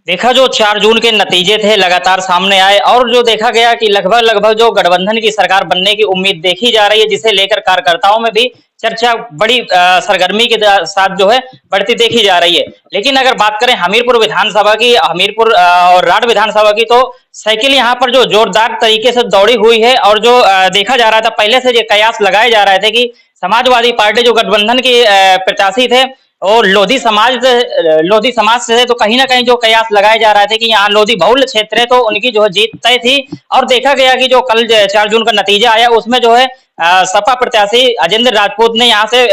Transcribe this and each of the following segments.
देखा जो 4 जून के नतीजे थे लगातार सामने आए और जो देखा गया कि लगभग-लगभग जो गठबंधन की सरकार बनने की उम्मीद देखी जा रही है, जिसे लेकर कार्यकर्ताओं में भी चर्चा बड़ी सरगर्मी के साथ जो है बढ़ती देखी जा रही है। लेकिन अगर बात करें हमीरपुर विधानसभा की, हमीरपुर और राठ विधानसभा की, तो साइकिल यहाँ पर जो जोरदार तरीके से दौड़ी हुई है और जो देखा जा रहा था पहले से ये कयास लगाए जा रहे थे कि समाजवादी पार्टी जो गठबंधन के प्रत्याशी थे और लोधी समाज से तो कहीं ना कहीं जो कयास लगाए जा रहे थे कि यहाँ लोधी बहुल क्षेत्र है तो उनकी जो है जीत तय थी। और देखा गया कि जो कल 4 जून का नतीजा आया उसमें जो है सपा प्रत्याशी अजेंद्र राजपूत ने यहाँ से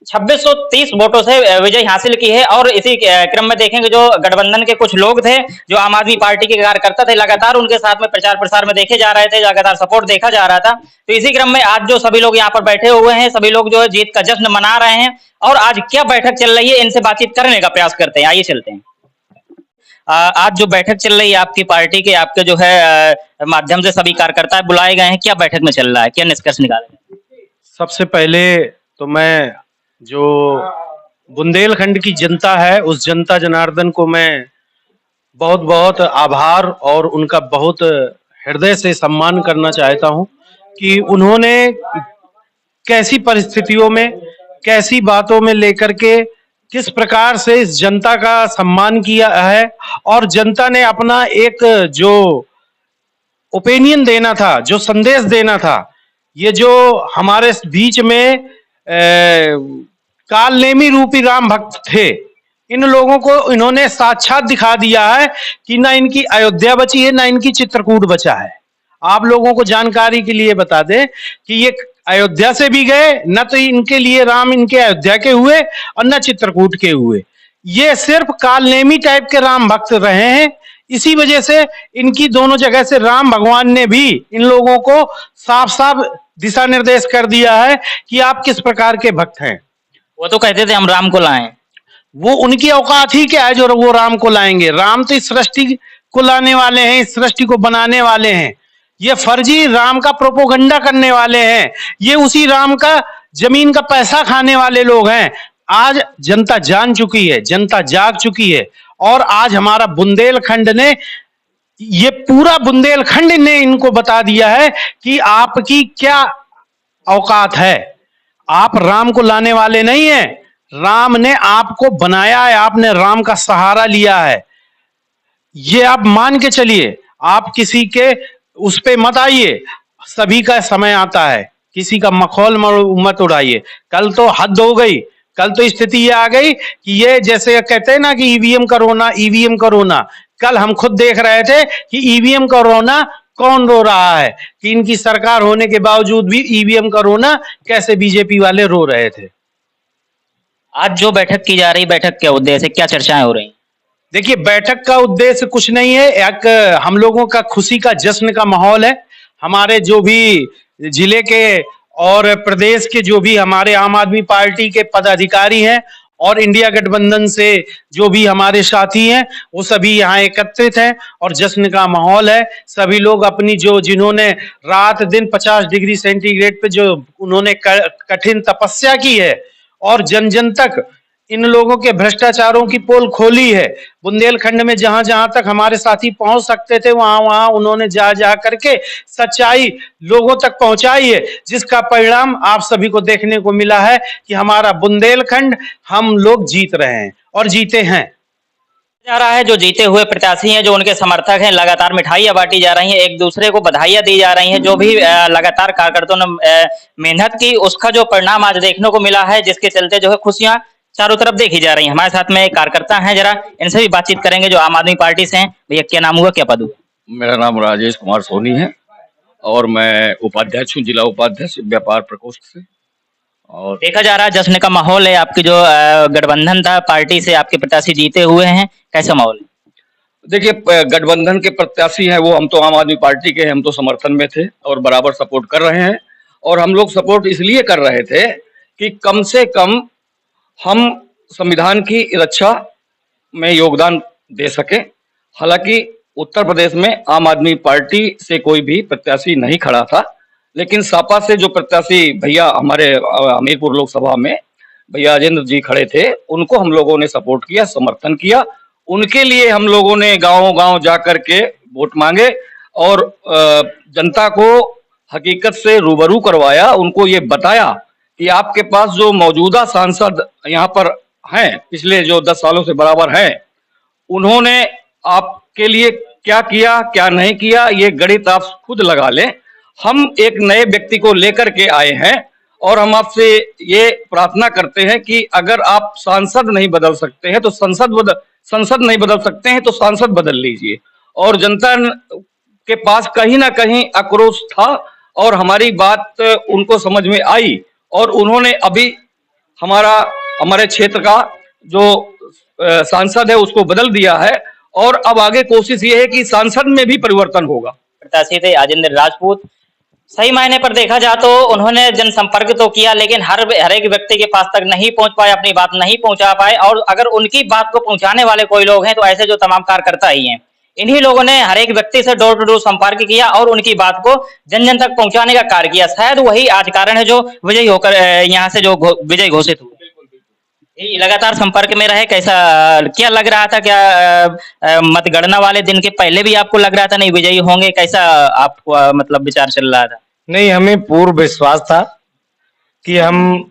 2630 वोटों से विजय हासिल की है। और इसी क्रम में देखेंगे जो गठबंधन के कुछ लोग थे, जो आम आदमी पार्टी के कार्यकर्ता थे, लगातार उनके साथ में प्रचार प्रसार में देखे जा रहे थे, लगातार सपोर्ट देखा जा रहा था। तो इसी क्रम में आज जो सभी लोग यहाँ पर बैठे हुए हैं, सभी लोग जो है जीत का जश्न मना रहे हैं। और आज क्या बैठक चल रही है, इनसे बातचीत करने का प्रयास करते हैं। आइए चलते हैं। आज जो बैठक चल रही है आपकी पार्टी के, आपके जो है माध्यम से सभी कार्यकर्ता बुलाए गए हैं, क्या बैठक में चल रहा है, क्या निष्कर्ष निकाले गए? सबसे पहले तो मैं जो बुंदेलखंड की जनता है उस जनता जनार्दन को मैं बहुत बहुत आभार और उनका बहुत हृदय से सम्मान करना चाहता हूं कि उन्होंने कैसी परिस्थितियों में, कैसी बातों में लेकर के किस प्रकार से इस जनता का सम्मान किया है और जनता ने अपना एक जो ओपिनियन देना था, जो संदेश देना था, ये जो हमारे बीच में कालनेमी रूपी राम भक्त थे, इन लोगों को इन्होंने साक्षात दिखा दिया है कि ना इनकी अयोध्या बची है, ना इनकी चित्रकूट बचा है। आप लोगों को जानकारी के लिए बता दें कि ये अयोध्या से भी गए, न तो इनके लिए राम इनके अयोध्या के हुए और न चित्रकूट के हुए। ये सिर्फ कालनेमी टाइप के राम भक्त रहे हैं। इसी वजह से इनकी दोनों जगह से राम भगवान ने भी इन लोगों को साफ साफ दिशा निर्देश कर दिया है कि आप किस प्रकार के भक्त हैं। वो तो कहते थे हम राम को लाएं। वो उनकी औकात ही क्या है जो वो राम को लाएंगे। राम तो इस सृष्टि को लाने वाले हैं, इस सृष्टि को बनाने वाले हैं। ये फर्जी राम का प्रोपोगंडा करने वाले हैं। ये उसी राम का जमीन का पैसा खाने वाले लोग हैं। आज जनता जान चुकी है, जनता जाग चुकी है। और आज हमारा बुंदेलखंड ने, ये पूरा बुंदेलखंड ने इनको बता दिया है कि आपकी क्या औकात है। आप राम को लाने वाले नहीं हैं, राम ने आपको बनाया है, आपने राम का सहारा लिया है। ये आप मान के चलिए, आप किसी के उस पे मत आइए। सभी का समय आता है, किसी का मखौल मत उड़ाइए। कल तो हद हो गई, कल तो स्थिति ये आ गई कि ये जैसे कहते हैं ना कि ईवीएम करोना, ईवीएम करोना। कल हम खुद देख रहे थे कि ईवीएम करोना कौन रो रहा है, कि इनकी सरकार होने के बावजूद भी ईवीएम करोना कैसे बीजेपी वाले रो रहे थे। आज जो बैठक की जा रही, बैठक क्या उद्देश्य है, क्या चर्चाएं हो रही? देखिए, बैठक का उद्देश्य कुछ नहीं है, एक हम लोगों का खुशी का जश्न का माहौल है। हमारे जो भी जिले के और प्रदेश के जो भी हमारे आम आदमी पार्टी के पदाधिकारी हैं और इंडिया गठबंधन से जो भी हमारे साथी हैं, वो सभी यहाँ एकत्रित हैं और जश्न का माहौल है। सभी लोग अपनी जो जिन्होंने रात दिन 50 डिग्री सेंटीग्रेड पे जो उन्होंने कठिन तपस्या की है और जन जन तक इन लोगों के भ्रष्टाचारों की पोल खोली है। बुंदेलखंड में जहां जहां तक हमारे साथी पहुंच सकते थे वहां वहां उन्होंने जा जा करके सच्चाई लोगों तक पहुंचाई है, जिसका परिणाम आप सभी को देखने को मिला है कि हमारा बुंदेलखंड हम लोग जीत रहे हैं और जीते हैं। जा रहा है जो जीते हुए प्रत्याशी हैं, जो उनके समर्थक हैं, लगातार मिठाइयां बांटी जा रही हैं, एक दूसरे को बधाइयां दी जा रही हैं। जो भी लगातार कार्यकर्ताओं ने मेहनत की, उसका जो परिणाम आज देखने को मिला है, जिसके चलते जो है खुशियां चारों तरफ देखी जा रही हैं। हमारे साथ में एक कार्यकर्ता हैं, जरा इनसे भी बातचीत करेंगे जो आम आदमी पार्टी से हैं। भैया क्या नाम हुआ, क्या पद हुआ? मेरा नाम राजेश कुमार सोनी है और मैं उपाध्यक्ष हूँ, जिला उपाध्यक्ष व्यापार प्रकोष्ठ से। और देखा जा रहा है जश्न का माहौल है, आपकी जो गठबंधन था पार्टी से आपके प्रत्याशी जीते हुए हैं, कैसा माहौल है? देखिए, गठबंधन के प्रत्याशी हैं वो, हम तो आम आदमी पार्टी के हैं, हम तो समर्थन में थे और बराबर सपोर्ट कर रहे हैं। और हम लोग सपोर्ट इसलिए कर रहे थे कि कम से कम हम संविधान की रक्षा में योगदान दे सके। हालांकि उत्तर प्रदेश में आम आदमी पार्टी से कोई भी प्रत्याशी नहीं खड़ा था, लेकिन सपा से जो प्रत्याशी भैया हमारे हमीरपुर लोकसभा में भैया अजेंद्र जी खड़े थे, उनको हम लोगों ने सपोर्ट किया, समर्थन किया। उनके लिए हम लोगों ने गांव-गांव जा करके वोट मांगे और जनता को हकीकत से रूबरू करवाया, उनको ये बताया कि आपके पास जो मौजूदा सांसद यहाँ पर हैं, पिछले जो 10 सालों से बराबर हैं, उन्होंने आपके लिए क्या किया, क्या नहीं किया, ये गणित आप खुद लगा लें। हम एक नए व्यक्ति को लेकर के आए हैं और हम आपसे ये प्रार्थना करते हैं कि अगर आप सांसद नहीं बदल सकते हैं तो संसद नहीं बदल सकते हैं तो सांसद बदल लीजिए। और जनता के पास कहीं ना कहीं आक्रोश था और हमारी बात उनको समझ में आई और उन्होंने अभी हमारे क्षेत्र का जो सांसद है उसको बदल दिया है और अब आगे कोशिश ये है कि सांसद में भी परिवर्तन होगा। प्रत्याशी थे राजेंद्र राजपूत। सही मायने पर देखा जाए तो उन्होंने जनसंपर्क तो किया लेकिन हर एक व्यक्ति के पास तक नहीं पहुंच पाए, अपनी बात नहीं पहुंचा पाए। और अगर उनकी बात को पहुंचाने वाले कोई लोग हैं तो ऐसे जो तमाम कार्यकर्ता ही हैं, इन्हीं लोगों ने हर एक व्यक्ति से डोर टू डोर संपर्क किया और उनकी बात को जन जन तक पहुंचाने का कार्य किया। शायद वही आज कारण है जो विजयी होकर यहाँ से जो विजय घोषित हुए। लगातार संपर्क में रहे, कैसा क्या लग रहा था? क्या मतगणना वाले दिन के पहले भी आपको लग रहा था नहीं विजयी होंगे? कैसा आपको मतलब विचार चल रहा था? नहीं, हमें पूर्ण विश्वास था कि हम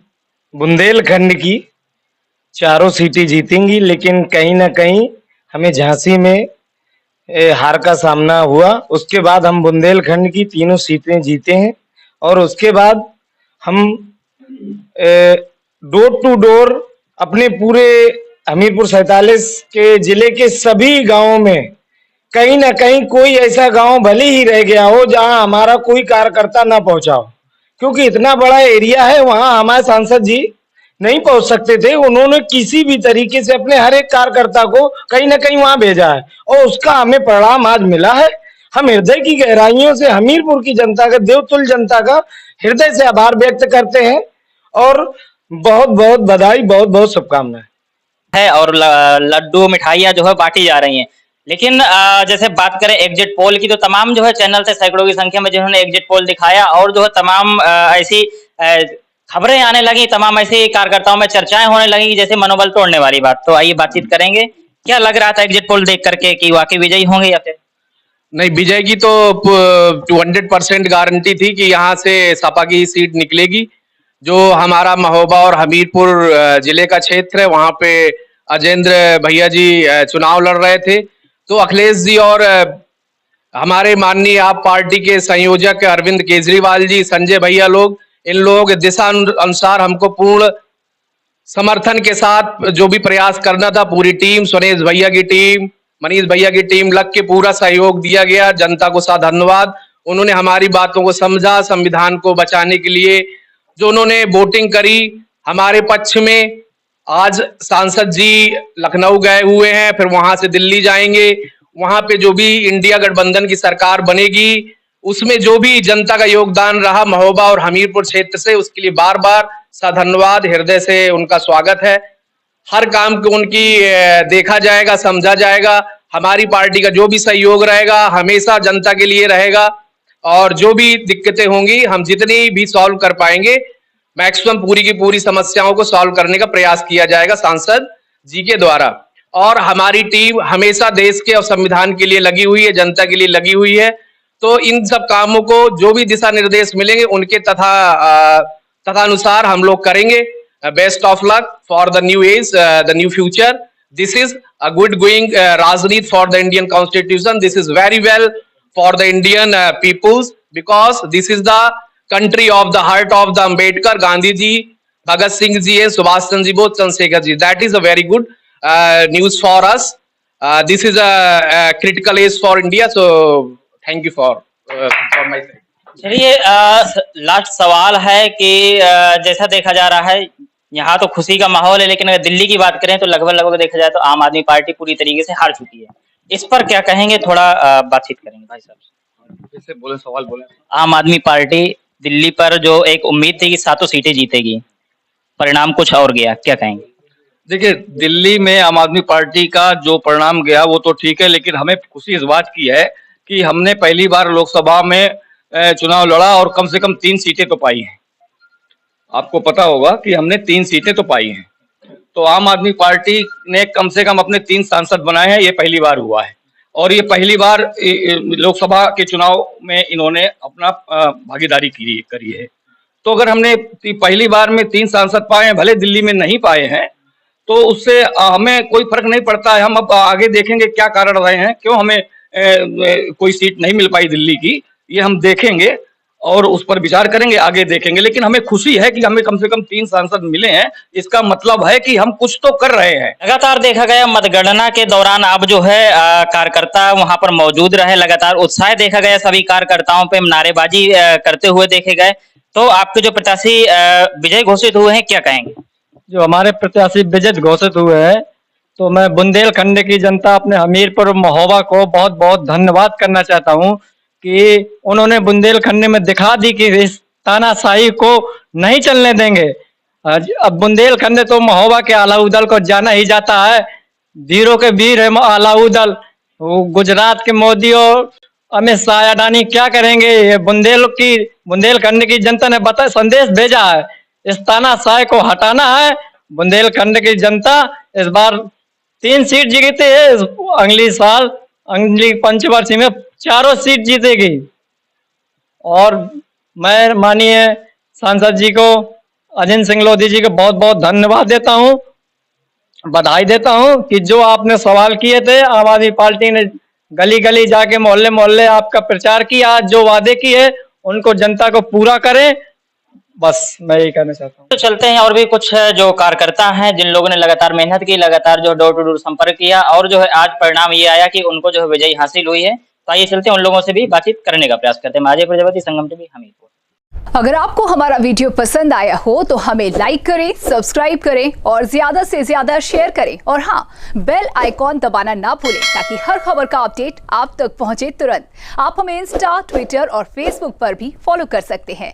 बुंदेलखंड की चारों सीटें जीतेंगी, लेकिन कहीं ना कहीं हमें झांसी में हार का सामना हुआ। उसके बाद हम बुंदेलखंड की तीनों सीटें जीते हैं और उसके बाद हम डोर टू डोर अपने पूरे हमीरपुर 47 के जिले के सभी गांवों में कहीं ना कहीं कोई ऐसा गांव भले ही रह गया हो जहां हमारा कोई कार्यकर्ता ना पहुंचा हो, क्योंकि इतना बड़ा एरिया है, वहां हमारे सांसद जी नहीं पहुंच सकते थे। उन्होंने किसी भी तरीके से अपने हर एक कार्यकर्ता को कहीं ना कहीं वहां भेजा है और उसका हमें परिणाम आज मिला है। हम हृदय की गहराइयों से हमीरपुर की जनता का, देवतुल्य जनता का हृदय से आभार व्यक्त करते हैं और बहुत बहुत बधाई, बहुत बहुत शुभकामनाएं है। और लड्डू मिठाइयाँ जो है बांटी जा रही हैं। लेकिन जैसे बात करें एग्जिट पोल की तो तमाम जो है चैनल से सैकड़ों की संख्या में जिन्होंने एग्जिट पोल दिखाया और जो है तमाम ऐसी खबरें आने लगी, तमाम ऐसी कार्यकर्ताओं में चर्चाएं होने लगी जैसे मनोबल तोड़ने वाली बात। तो आइए बातचीत करेंगे। क्या लग रहा था एग्जिट पोल देख करके कि वाकई विजयी होंगे या फिर नहीं? विजय की तो 200% गारंटी थी कि यहाँ से सपा की सीट निकलेगी। जो हमारा महोबा और हमीरपुर जिले का क्षेत्र है, वहां पे अजेंद्र भैया जी चुनाव लड़ रहे थे, तो अखिलेश जी और हमारे माननीय आप पार्टी के संयोजक अरविंद केजरीवाल जी, संजय भैया लोग, इन लोगों के दिशा अनुसार हमको पूर्ण समर्थन के साथ जो भी प्रयास करना था, पूरी टीम, सुरेश भैया की टीम, मनीष भैया की टीम लग के पूरा सहयोग दिया गया। जनता को सा धन्यवाद। उन्होंने हमारी बातों को समझा, संविधान को बचाने के लिए जो उन्होंने वोटिंग करी हमारे पक्ष में। आज सांसद जी लखनऊ गए हुए हैं, फिर वहां से दिल्ली जाएंगे। वहां पे जो भी इंडिया गठबंधन की सरकार बनेगी उसमें जो भी जनता का योगदान रहा महोबा और हमीरपुर क्षेत्र से, उसके लिए बार बार सा धन्यवाद, हृदय से उनका स्वागत है। हर काम को उनकी देखा जाएगा, समझा जाएगा। हमारी पार्टी का जो भी सहयोग रहेगा हमेशा जनता के लिए रहेगा और जो भी दिक्कतें होंगी हम जितनी भी सॉल्व कर पाएंगे, मैक्सिमम पूरी की पूरी समस्याओं को सॉल्व करने का प्रयास किया जाएगा सांसद जी के द्वारा। और हमारी टीम हमेशा देश के और संविधान के लिए लगी हुई है, जनता के लिए लगी हुई है। तो इन सब कामों को जो भी दिशा निर्देश मिलेंगे उनके तथा अनुसार हम लोग करेंगे। Best of luck for the new age, the new future. This is a good going राजनीति for the Indian constitution. This is very well for the Indian peoples, because this is the country of the heart of the Ambedkar, Gandhi ji, Bhagat Singh ji and Subhash Chandra ji, both Chandrasekhar ji. That is a very good news for us. This is a critical age for India. So thank you for my side. चलिए last सवाल है कि जैसा देखा जा रहा है यहाँ तो खुशी का माहौल है, लेकिन अगर दिल्ली की बात करें तो लगभग देखा जाए तो आम आदमी पार्टी पूरी तरीके से हार चुकी है। इस पर क्या कहेंगे? थोड़ा बातचीत करेंगे भाई साहब। जैसे बोले सवाल बोले। आम आदमी पार्टी दिल्ली पर जो एक उम्मीद थी कि 7 सीटें जीतेगी, परिणाम कुछ और गया, क्या कहेंगे? देखिए, दिल्ली में आम आदमी पार्टी का जो परिणाम गया वो तो ठीक है, लेकिन हमें खुशी इस बात की है कि हमने पहली बार लोकसभा में चुनाव लड़ा और कम से कम 3 सीटें तो पाई हैं। आपको पता होगा कि हमने 3 सीटें तो पाई हैं। तो आम आदमी पार्टी ने कम से कम अपने 3 सांसद बनाए हैं, ये पहली बार हुआ है। और ये पहली बार लोकसभा के चुनाव में इन्होंने अपना भागीदारी करी है। तो अगर हमने पहली बार में 3 सांसद पाए हैं, भले दिल्ली में नहीं पाए हैं, तो उससे हमें कोई फर्क नहीं पड़ता है। हम अब आगे देखेंगे क्या कारण रहे हैं, क्यों हमें कोई सीट नहीं मिल पाई दिल्ली की, ये हम देखेंगे और उस पर विचार करेंगे, आगे देखेंगे। लेकिन हमें खुशी है कि हमें कम से कम 3 सांसद मिले हैं, इसका मतलब है कि हम कुछ तो कर रहे हैं। लगातार देखा गया मतगणना के दौरान अब जो है कार्यकर्ता वहां पर मौजूद रहे, लगातार उत्साह देखा गया, सभी कार्यकर्ताओं पे नारेबाजी करते हुए देखे गए। तो आपके जो प्रत्याशी विजय घोषित हुए हैं, क्या कहेंगे? जो हमारे प्रत्याशी विजय घोषित हुए हैं, तो मैं बुंदेलखंड की जनता, अपने हमीरपुर महोबा को बहुत बहुत धन्यवाद करना चाहता हूं कि उन्होंने बुंदेलखंड में दिखा दी कि इस तानाशाही को नहीं चलने देंगे। अब बुंदेलखंड तो महोबा के अलाउदल को जाना ही जाता है, वीरों के वीर है अलाउदल। वो गुजरात के मोदी और अमित शाह अडानी क्या करेंगे? ये बुंदेलखंड की जनता ने संदेश भेजा है, इस तानाशाही को हटाना है। बुंदेलखंड की जनता इस बार 3 सीट जीती है, अगली पंचवर्षीय में 4 सीट जीतेगी। और मैं माननीय सांसद जी को, अजिन सिंह लोधी जी को बहुत बहुत धन्यवाद देता हूं, बधाई देता हूं कि जो आपने सवाल किए थे, आम आदमी पार्टी ने गली गली जाके मोहल्ले मोहल्ले आपका प्रचार किया, जो वादे किए उनको जनता को पूरा करें, बस मैं यही कहना चाहता हूँ। तो चलते हैं, और भी कुछ जो कार्यकर्ता हैं जिन लोगों ने लगातार मेहनत की, लगातार जो डोर टू डोर संपर्क किया, और जो है आज परिणाम ये आया कि उनको जो है विजयी हासिल हुई है। तो आइए चलते हैं, उन लोगों से भी बातचीत करने का प्रयास करते हैं। अजय प्रजापति, संगम टीवी, हमीरपुर। अगर आपको हमारा वीडियो पसंद आया हो तो हमें लाइक करें, सब्सक्राइब करें और ज्यादा से ज्यादा शेयर करें। और हाँ, बेल आइकॉन दबाना ना भूलें ताकि हर खबर का अपडेट आप तक पहुंचे तुरंत। आप हमें इंस्टा, ट्विटर और फेसबुक पर भी फॉलो कर सकते हैं।